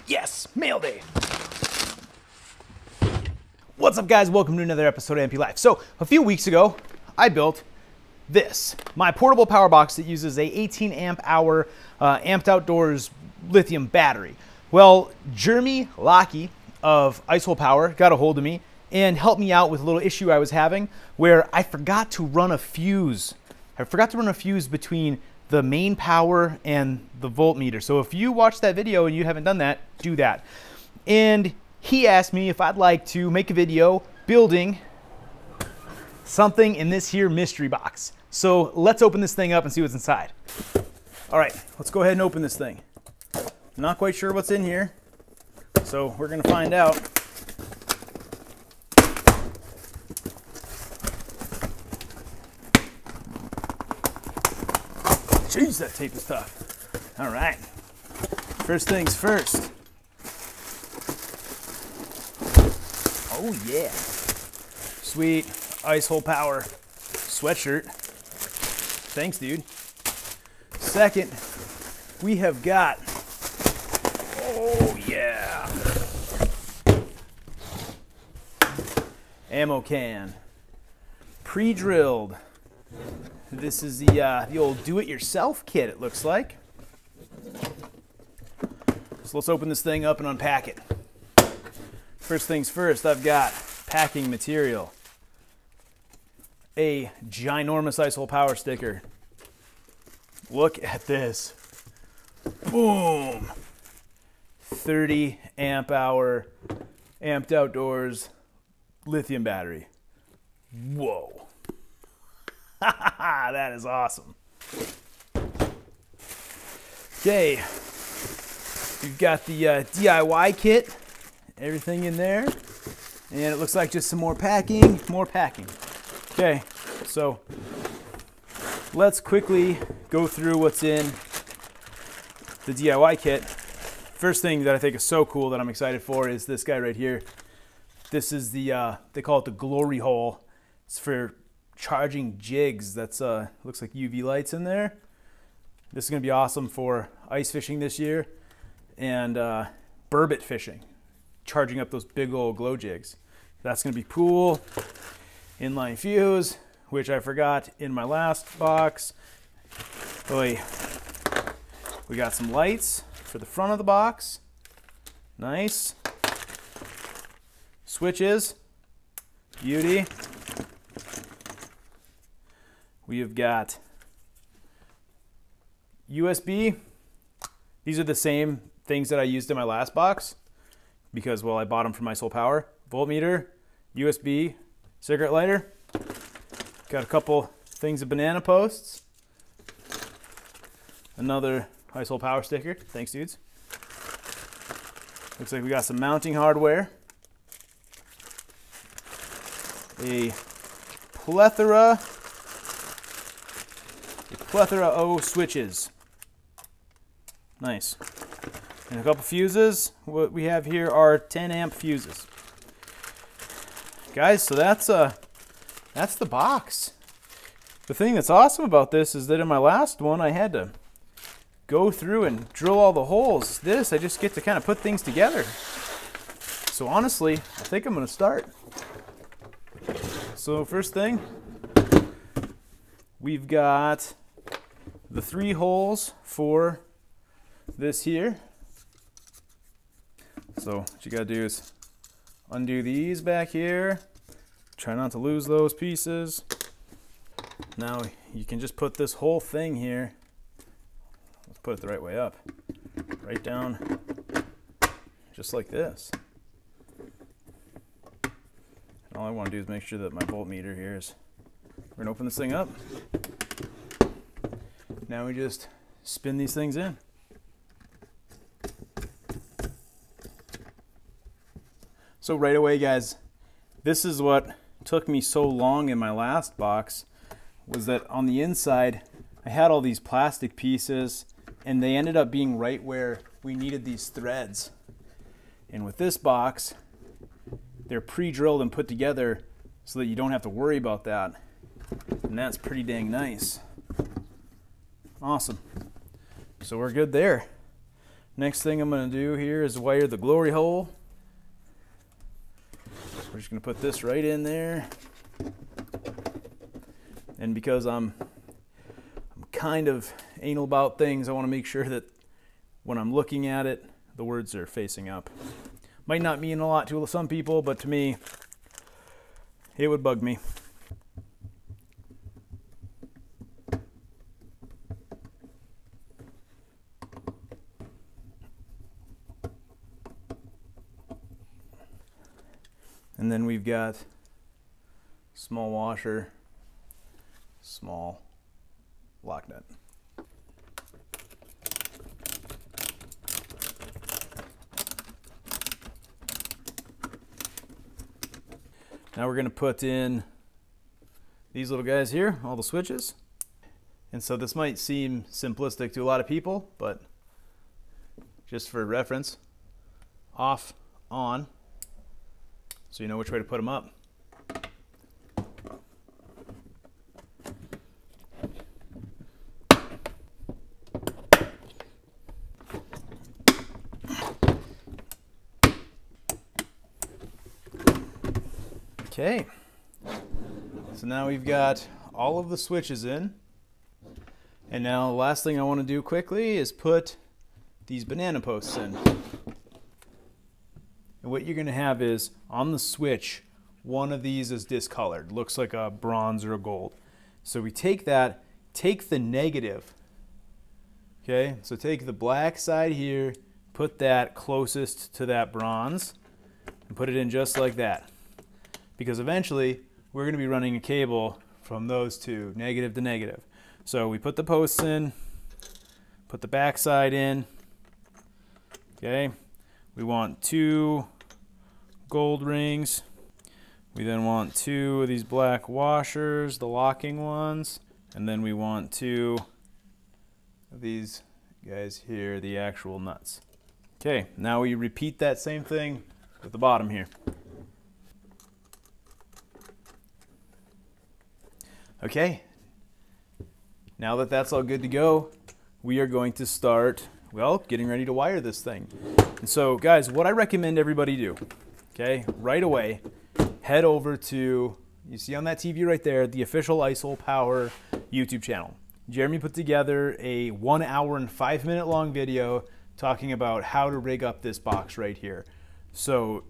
Yes, mail day. What's up, guys? Welcome to another episode of NPLife. So a few weeks ago, I built this, my portable power box that uses a 18 amp hour amped outdoors lithium battery. Well, Jeremy Lockey of Icehole Power got a hold of me and helped me out with a little issue I was having where I forgot to run a fuse. Between the main power and the voltmeter. So if you watched that video and you haven't done that, do that. And he asked me if I'd like to make a video building something in this here mystery box. So let's open this thing up and see what's inside. All right, let's go ahead and open this thing. Not quite sure what's in here, so we're gonna find out. Jeez, that tape is tough. All right, first things first. Oh yeah, sweet Icehole Power sweatshirt. Thanks, dude. Second, we have got, oh yeah, ammo can, pre-drilled. This is the old do-it-yourself kit, it looks like. So let's open this thing up and unpack it. First things first, I've got packing material. A ginormous Icehole Power sticker. Look at this. Boom! 30 amp hour amped outdoors lithium battery. Whoa. That is awesome. Okay, we've got the D.I.Y kit, everything in there, and it looks like just some more packing, Okay, so let's quickly go through what's in the D.I.Y kit. First thing that I think is so cool that I'm excited for is this guy right here. This is the, they call it the glory hole. It's for charging jigs. That's looks like UV lights in there. This is gonna be awesome for ice fishing this year and burbot fishing, charging up those big old glow jigs. That's gonna be cool. Inline fuse, which I forgot in my last box. Boy, we got some lights for the front of the box. Nice. Switches, beauty. We have got USB. These are the same things that I used in my last box because, well, I bought them from Icehole Power. Voltmeter, USB, cigarette lighter. Got a couple things of banana posts. Another Icehole Power sticker. Thanks, dudes. Looks like we got some mounting hardware. A plethora of switches. Nice. And a couple fuses. What we have here are 10 amp fuses. Guys, so that's the box. The thing that's awesome about this is that in my last one I had to go through and drill all the holes. This, I just get to kind of put things together. So honestly, I think I'm gonna start. So first thing, we've got the 3 holes for this here. So what you gotta do is undo these back here. Try not to lose those pieces. Now you can just put this whole thing here. Let's put it the right way up. Right down, just like this. And all I want to do is make sure that my voltmeter here is. We're gonna open this thing up. Now we just spin these things in. So right away, guys, this is what took me so long in my last box, was that on the inside I had all these plastic pieces and they ended up being right where we needed these threads. And with this box, they're pre-drilled and put together so that you don't have to worry about that. And that's pretty dang nice. Awesome. So we're good there. Next thing I'm going to do here is wire the glory hole. We're just going to put this right in there. And because I'm kind of anal about things, I want to make sure that when I'm looking at it, the words are facing up. Might not mean a lot to some people, but to me, it would bug me. And then we've got small washer, small lock nut. Now we're going to put in these little guys here, all the switches. And so this might seem simplistic to a lot of people, but just for reference, off, on, so you know which way to put them up. Okay, so now we've got all of the switches in, and now the last thing I want to do quickly is put these banana posts in. And what you're going to have is, on the switch, one of these is discolored, looks like a bronze or a gold. So we take that, take the negative, okay, so take the black side here, put that closest to that bronze, and put it in just like that. Because eventually, we're going to be running a cable from those two, negative to negative. So we put the posts in, put the back side in, okay, we want 2 gold rings. We then want 2 of these black washers, the locking ones, and then we want 2 of these guys here, the actual nuts. Okay, now we repeat that same thing with the bottom here. Okay, now that that's all good to go, we are going to start, well, getting ready to wire this thing. And so, guys, what I recommend everybody do, okay, right away, head over to, you see on that TV right there, the official ISOL Power YouTube channel. Jeremy put together a 1 hour and 5 minute long video talking about how to rig up this box right here. So,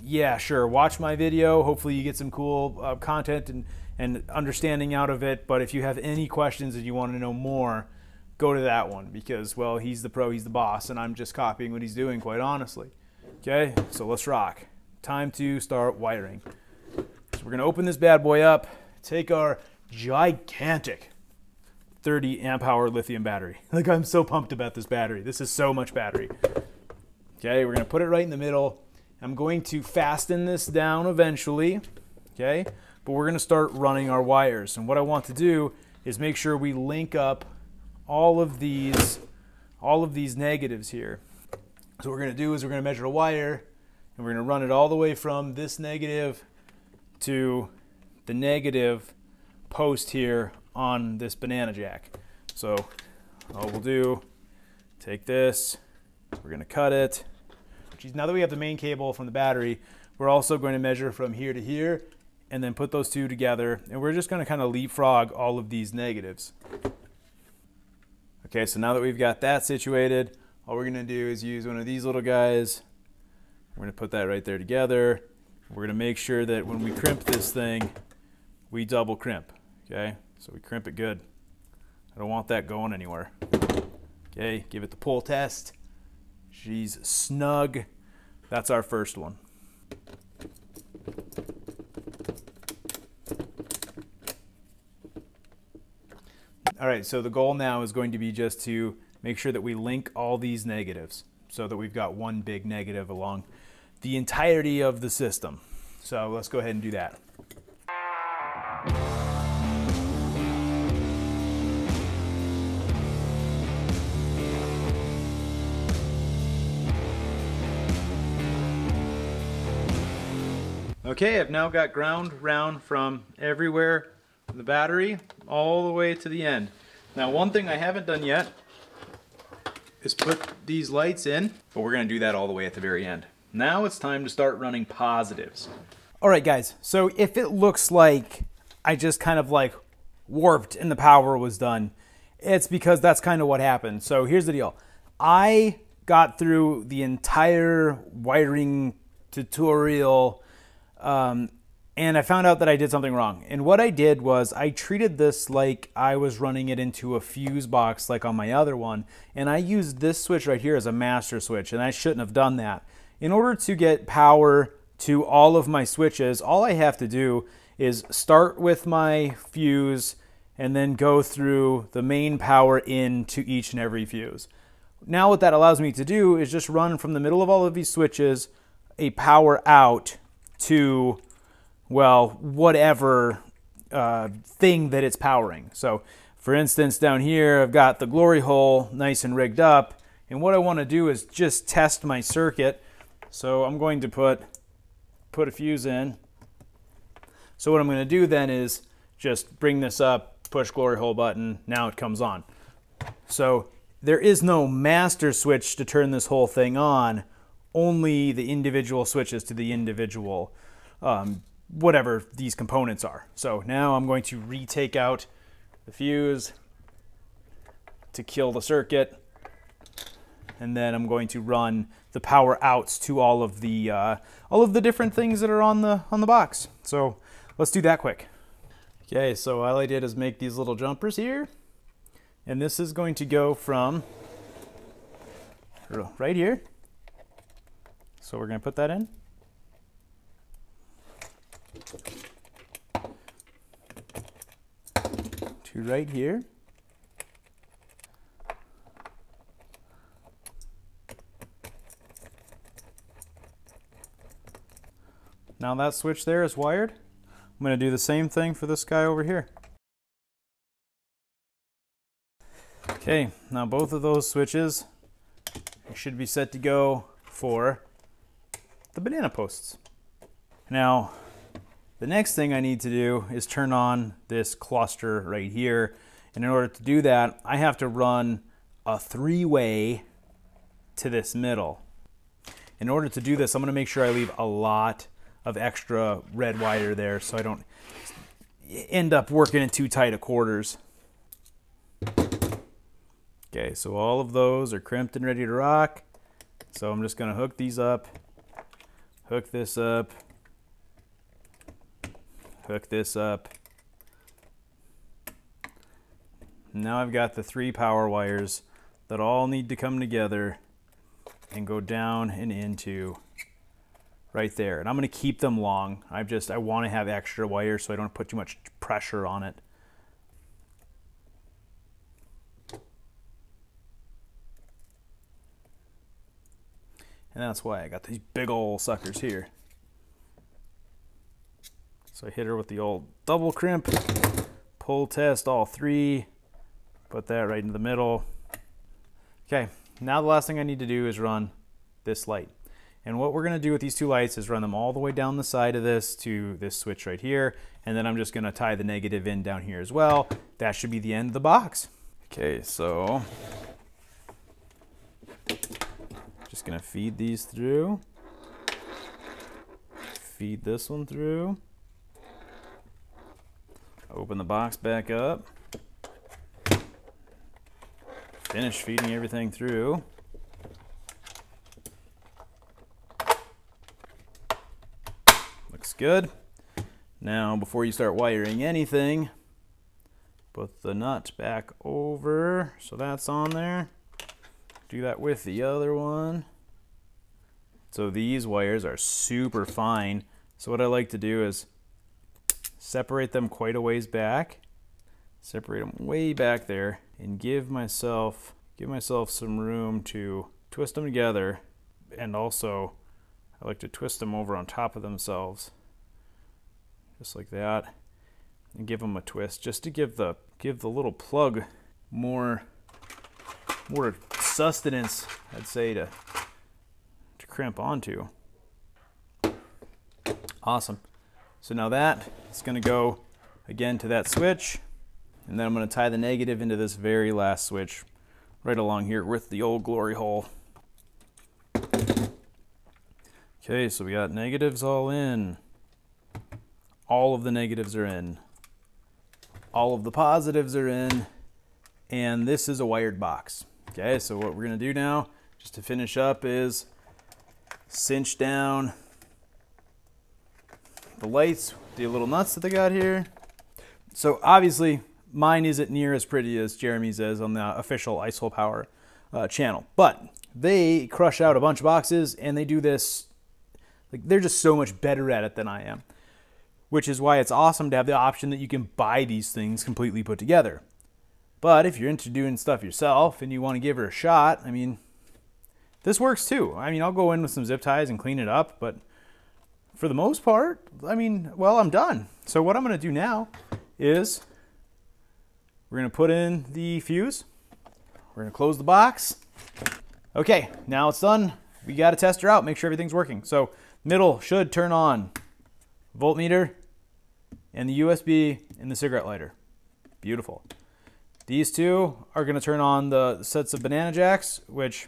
yeah, sure, watch my video. Hopefully you get some cool content and understanding out of it. But if you have any questions that you want to know more, go to that one because, well, he's the pro, he's the boss, and I'm just copying what he's doing, quite honestly. Okay, so let's rock. Time to start wiring. So we're going to open this bad boy up, take our gigantic 30 amp hour lithium battery. Like, I'm so pumped about this battery. This is so much battery. Okay, we're going to put it right in the middle. I'm going to fasten this down eventually, okay? But we're going to start running our wires. And what I want to do is make sure we link up all of these negatives here. So what we're going to do is we're going to measure a wire, and we're going to run it all the way from this negative to the negative post here on this banana jack. So all we'll do, take this, we're going to cut it. Now that we have the main cable from the battery, we're also going to measure from here to here and then put those two together, and we're just going to kind of leapfrog all of these negatives. Okay, so now that we've got that situated, all we're going to do is use one of these little guys. We're going to put that right there together. We're going to make sure that when we crimp this thing, we double crimp, okay? So we crimp it good. I don't want that going anywhere. Okay, give it the pull test. She's snug. That's our first one. All right, so the goal now is going to be just to make sure that we link all these negatives so that we've got one big negative along the entirety of the system. So let's go ahead and do that. Okay, I've now got ground round from everywhere in the battery all the way to the end. Now, one thing I haven't done yet is put these lights in, but we're gonna do that all the way at the very end. Now it's time to start running positives. All right, guys, so if it looks like I just kind of like warped and the power was done, it's because that's kind of what happened. So here's the deal. I got through the entire wiring tutorial and I found out that I did something wrong. And what I did was I treated this like I was running it into a fuse box like on my other one. And I used this switch right here as a master switch, and I shouldn't have done that. In order to get power to all of my switches, all I have to do is start with my fuse and then go through the main power in to each and every fuse. Now what that allows me to do is just run from the middle of all of these switches a power out to, well, whatever thing that it's powering. So for instance, down here, I've got the glory hole nice and rigged up. And what I want to do is just test my circuit. So I'm going to put a fuse in. So what I'm going to do then is just bring this up, push glory hole button. Now it comes on. So there is no master switch to turn this whole thing on, only the individual switches to the individual whatever these components are. So now I'm going to retake out the fuse to kill the circuit, and then I'm going to run the power outs to all of the different things that are on the box. So let's do that quick. Okay, so all I did is make these little jumpers here, and this is going to go from right here. So we're going to put that in. To right here. Now that switch there is wired. I'm going to do the same thing for this guy over here. Okay, now both of those switches should be set to go for the banana posts. Now, the next thing I need to do is turn on this cluster right here. And in order to do that, I have to run a three-way to this middle. In order to do this, I'm going to make sure I leave a lot of extra red wire there so I don't end up working in too tight of quarters. Okay, so all of those are crimped and ready to rock. So I'm just going to hook these up, hook this up, hook this up. Now I've got the 3 power wires that all need to come together and go down and into right there. And I'm going to keep them long. I want to have extra wires so I don't put too much pressure on it. And that's why I got these big old suckers here. So I hit her with the old double crimp, pull test all 3, put that right in the middle. Okay, now the last thing I need to do is run this light. And what we're going to do with these 2 lights is run them all the way down the side of this to this switch right here. And then I'm just going to tie the negative in down here as well. That should be the end of the box. Okay, so just going to feed these through. Feed this one through. Open the box back up. Finish feeding everything through. Looks good. Now, before you start wiring anything, put the nut back over. So that's on there. Do that with the other one. So these wires are super fine. So what I like to do is separate them quite a ways back. Separate them way back there and give myself some room to twist them together. And also I like to twist them over on top of themselves. Just like that. And give them a twist just to give the little plug more sustenance, I'd say, to crimp onto. Awesome. So now that is going to go again to that switch, and then I'm going to tie the negative into this very last switch right along here with the old glory hole. Okay, so we got negatives all in. All of the negatives are in. All of the positives are in. And this is a wired box. Okay, so what we're gonna do now, just to finish up, is cinch down the lights, the little nuts that they got here. So obviously mine isn't near as pretty as Jeremy's is on the official Ice-Hole Power channel, but they crush out a bunch of boxes and they do this, like, they're just so much better at it than I am, which is why it's awesome to have the option that you can buy these things completely put together. But if you're into doing stuff yourself and you want to give her a shot, I mean, this works too. I mean, I'll go in with some zip ties and clean it up, but for the most part, I mean, well, I'm done. So what I'm going to do now is we're going to put in the fuse. We're going to close the box. Okay, now it's done. We got to test her out, make sure everything's working. So middle should turn on voltmeter and the USB and the cigarette lighter. Beautiful. These two are going to turn on the sets of banana jacks, which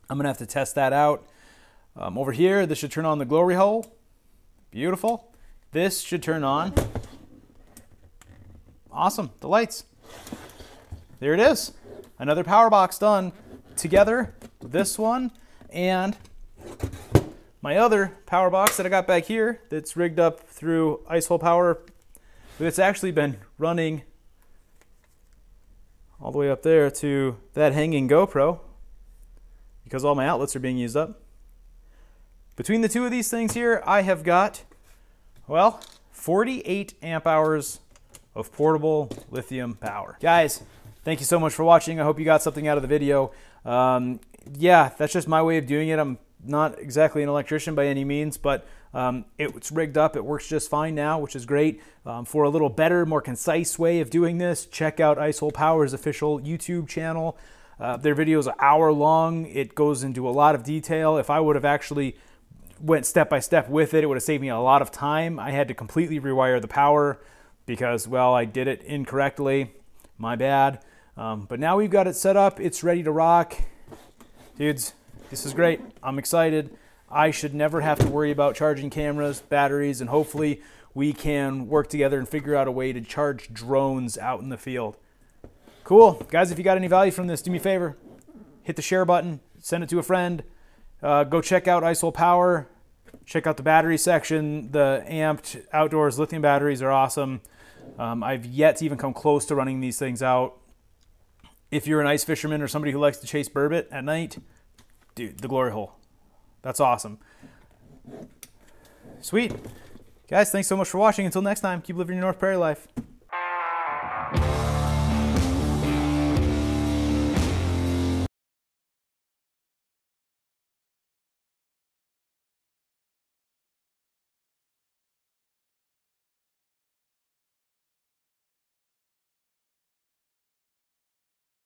I'm going to have to test that out. Over here, this should turn on the glory hole. Beautiful. This should turn on. Awesome, the lights. There it is. Another power box done together with this one and my other power box that I got back here that's rigged up through Ice-Hole Power. It's actually been running all the way up there to that hanging GoPro because all my outlets are being used up. Between the two of these things here, I have got, well, 48 amp hours of portable lithium power. Guys, thank you so much for watching. I hope you got something out of the video. Yeah, that's just my way of doing it. I'm not exactly an electrician by any means, but it's rigged up. It works just fine now, which is great. For a little better, more concise way of doing this, check out Ice-Hole Power's official YouTube channel. Their video is an hour long. It goes into a lot of detail. If I would have actually went step by step with it, it would have saved me a lot of time. I had to completely rewire the power because, well, I did it incorrectly. My bad. But now we've got it set up. It's ready to rock. Dudes, this is great. I'm excited. I should never have to worry about charging cameras, batteries, and hopefully we can work together and figure out a way to charge drones out in the field. Cool. Guys, if you got any value from this, do me a favor. Hit the share button. Send it to a friend. Go check out Ice-Hole Power. Check out the battery section. The amped outdoors lithium batteries are awesome. I've yet to even come close to running these things out. If you're an ice fisherman or somebody who likes to chase burbot at night, dude, the glory hole. That's awesome. Sweet. Guys, thanks so much for watching. Until next time, keep living your North Prairie life.